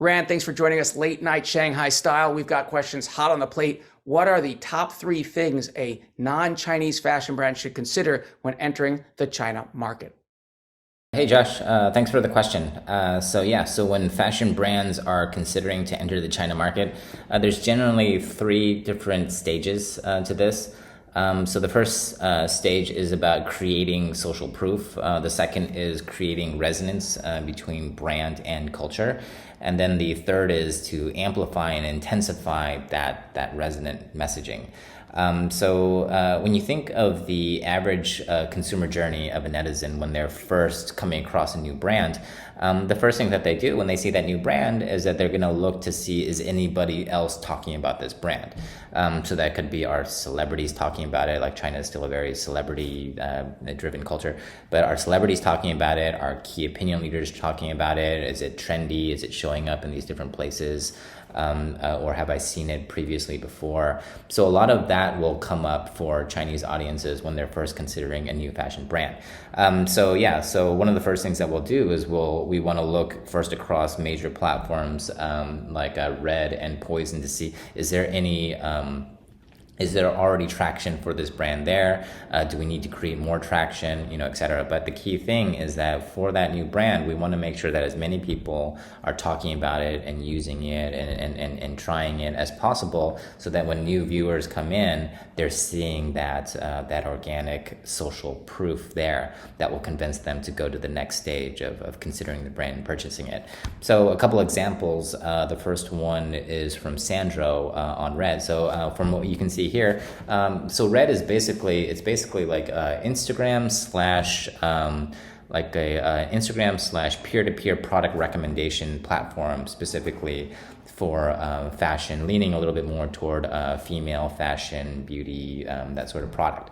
Rand, thanks for joining us late night Shanghai style. We've got questions hot on the plate. What are the top three things a non-Chinese fashion brand should consider when entering the China market? Hey Josh, thanks for the question. So when fashion brands are considering to enter the China market, there's generally three different stages to this. So the first stage is about creating social proof. The second is creating resonance between brand and culture. And then the third is to amplify and intensify that resonant messaging. When you think of the average consumer journey of a netizen when they're first coming across a new brand, the first thing that they do when they see that new brand is that they're going to look to see, is anybody else talking about this brand? So that could be our celebrities talking about it. Like, China is still a very celebrity driven culture, but are celebrities talking about it? Are key opinion leaders talking about it? Is it trendy? Is it showing up in these different places? Or have I seen it previously before? So a lot of that will come up for Chinese audiences when they're first considering a new fashion brand. So one of the first things that we'll do is we want to look first across major platforms like Red and Poison to see, is there already traction for this brand there? Do we need to create more traction, et cetera? But the key thing is that for that new brand, we want to make sure that as many people are talking about it and using it and trying it as possible, so that when new viewers come in, they're seeing that organic social proof there that will convince them to go to the next stage of considering the brand and purchasing it. So a couple examples. The first one is from Sandro on Red. So from what you can see here, so Red is basically like Instagram slash peer-to-peer product recommendation platform, specifically for fashion, leaning a little bit more toward female fashion, beauty, that sort of product.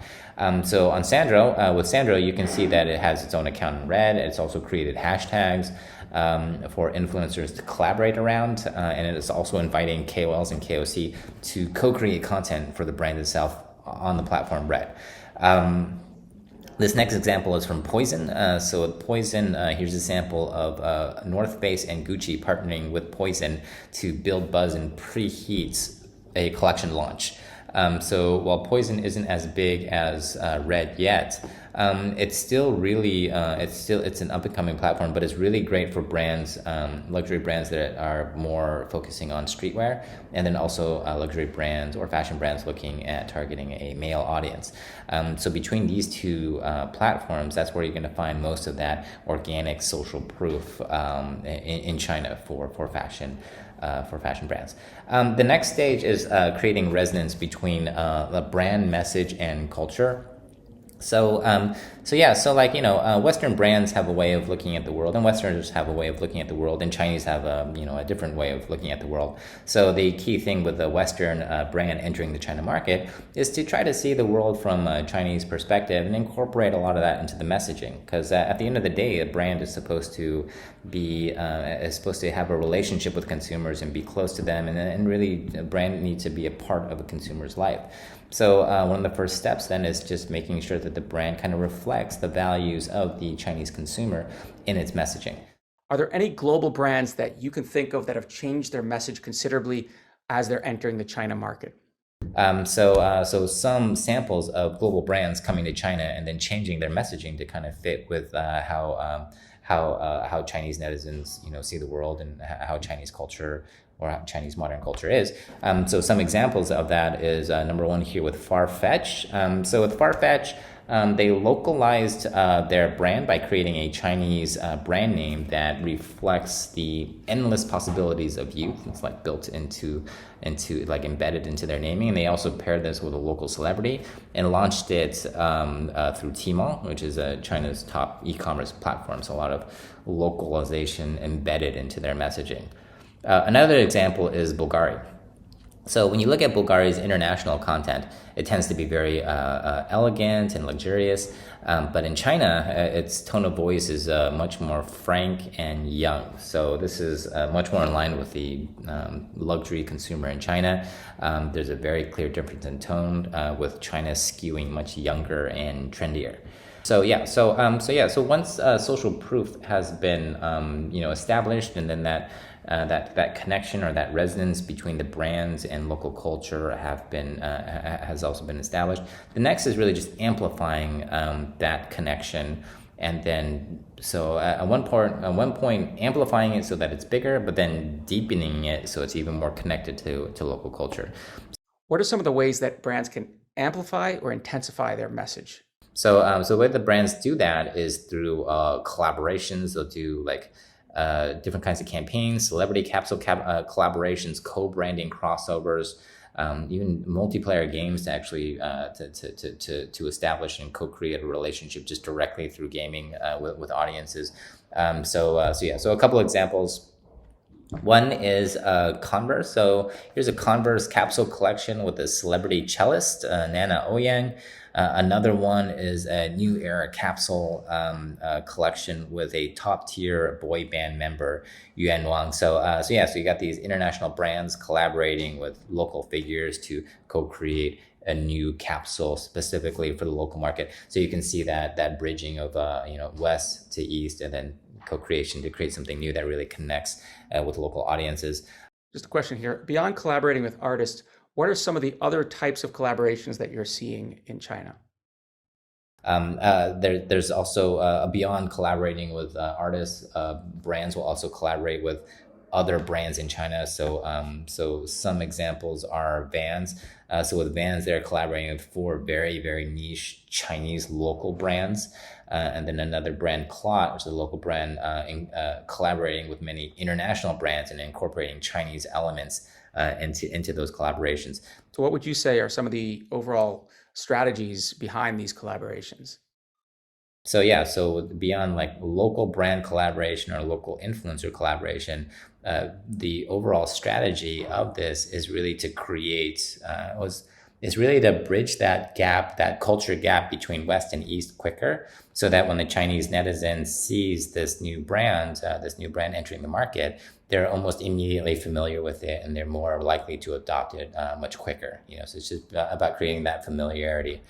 So on Sandro, with Sandro, you can see that it has its own account in Red. It's also created hashtags for influencers to collaborate around, and it is also inviting KOLs and KOC to co-create content for the brand itself on the platform Red. This next example is from Poison. So with Poison, here's a sample of North Face and Gucci partnering with Poison to build buzz and preheat a collection launch. So while Poison isn't as big as Red yet, it's still really it's an up and coming platform, but it's really great for brands, luxury brands that are more focusing on streetwear, and then also luxury brands or fashion brands looking at targeting a male audience. So between these two platforms, that's where you're going to find most of that organic social proof in China for fashion. For fashion brands. The next stage is creating resonance between the brand message and culture. Western brands have a way of looking at the world, and Westerners have a way of looking at the world, and Chinese have a different way of looking at the world. So the key thing with the Western brand entering the China market is to try to see the world from a Chinese perspective and incorporate a lot of that into the messaging. Because at the end of the day, a brand is supposed to have a relationship with consumers and be close to them, and really a brand needs to be a part of a consumer's life. So one of the first steps then is just making sure that the brand kind of reflects the values of the Chinese consumer in its messaging. Are there any global brands that you can think of that have changed their message considerably as they're entering the China market? So some samples of global brands coming to China and then changing their messaging to kind of fit with how Chinese netizens see the world and how Chinese culture or how Chinese modern culture is. So some examples of that is number one here with Farfetch. So with Farfetch, they localized their brand by creating a Chinese brand name that reflects the endless possibilities of youth. It's like built into like embedded into their naming. And they also paired this with a local celebrity and launched it through Tmall, which is China's top e-commerce platform. So a lot of localization embedded into their messaging. Another example is Bulgari. So when you look at Bulgari's international content, it tends to be very elegant and luxurious. But in China, its tone of voice is much more frank and young. So this is much more in line with the luxury consumer in China. There's a very clear difference in tone, with China skewing much younger and trendier. So once social proof has been established, and then that connection or that resonance between the brands and local culture has also been established. The next is really just amplifying that connection, and then at one point amplifying it so that it's bigger, but then deepening it so it's even more connected to local culture. What are some of the ways that brands can amplify or intensify their message? So the way the brands do that is through collaborations. They'll do different kinds of campaigns, celebrity capsule collaborations, co-branding crossovers, even multiplayer games to actually to establish and co-create a relationship just directly through gaming with audiences. So a couple examples. One is Converse. So here's a Converse capsule collection with a celebrity cellist, Nana Ouyang. Another one is a New Era capsule collection with a top tier boy band member, Yuan Wang. So you got these international brands collaborating with local figures to co-create a new capsule specifically for the local market. So you can see that bridging of west to east, and then co-creation to create something new that really connects with local audiences. Just a question here. Beyond collaborating with artists, what are some of the other types of collaborations that you're seeing in China? There's also beyond collaborating with artists, brands will also collaborate with other brands in China. So some examples are Vans. So with Vans, they're collaborating with 4 very, very niche Chinese local brands. And then another brand, Clot, which is a local brand, collaborating with many international brands and incorporating Chinese elements into those collaborations. So what would you say are some of the overall strategies behind these collaborations? So beyond local brand collaboration or local influencer collaboration, the overall strategy of this is really to create is really to bridge that gap, that culture gap between West and East quicker, so that when the Chinese netizen sees this new brand entering the market, they're almost immediately familiar with it, and they're more likely to adopt it much quicker. So it's just about creating that familiarity.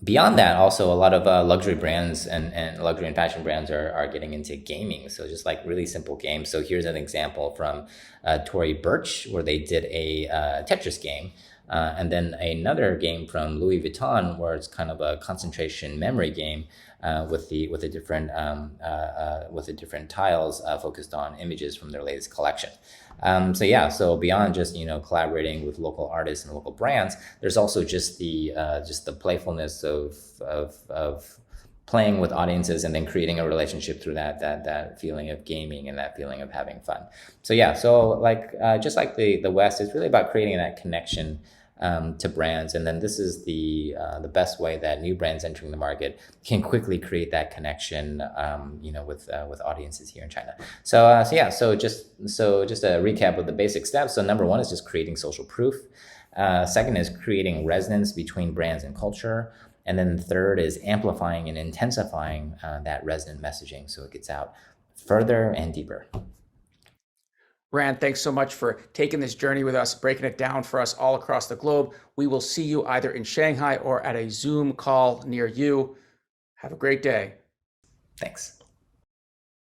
Beyond that, also a lot of luxury brands and luxury and fashion brands are getting into gaming. So just really simple games. So here's an example from Tory Burch, where they did a Tetris game. And then another game from Louis Vuitton, where it's kind of a concentration memory game with the different tiles focused on images from their latest collection. So beyond just collaborating with local artists and local brands, there's also just the playfulness of playing with audiences and then creating a relationship through that feeling of gaming and that feeling of having fun. Just like the West, it's really about creating that connection to brands, and then this is the best way that new brands entering the market can quickly create that connection, with audiences here in China. So just a recap of the basic steps. So number 1 is just creating social proof. Second is creating resonance between brands and culture, and then third is amplifying and intensifying that resonant messaging so it gets out further and deeper. Rand, thanks so much for taking this journey with us, breaking it down for us all across the globe. We will see you either in Shanghai or at a Zoom call near you. Have a great day. Thanks.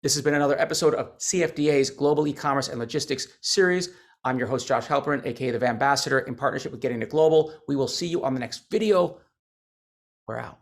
This has been another episode of CFDA's Global E-commerce and Logistics series. I'm your host, Josh Halperin, aka the Vambassador, in partnership with Getting to Global. We will see you on the next video. We're out.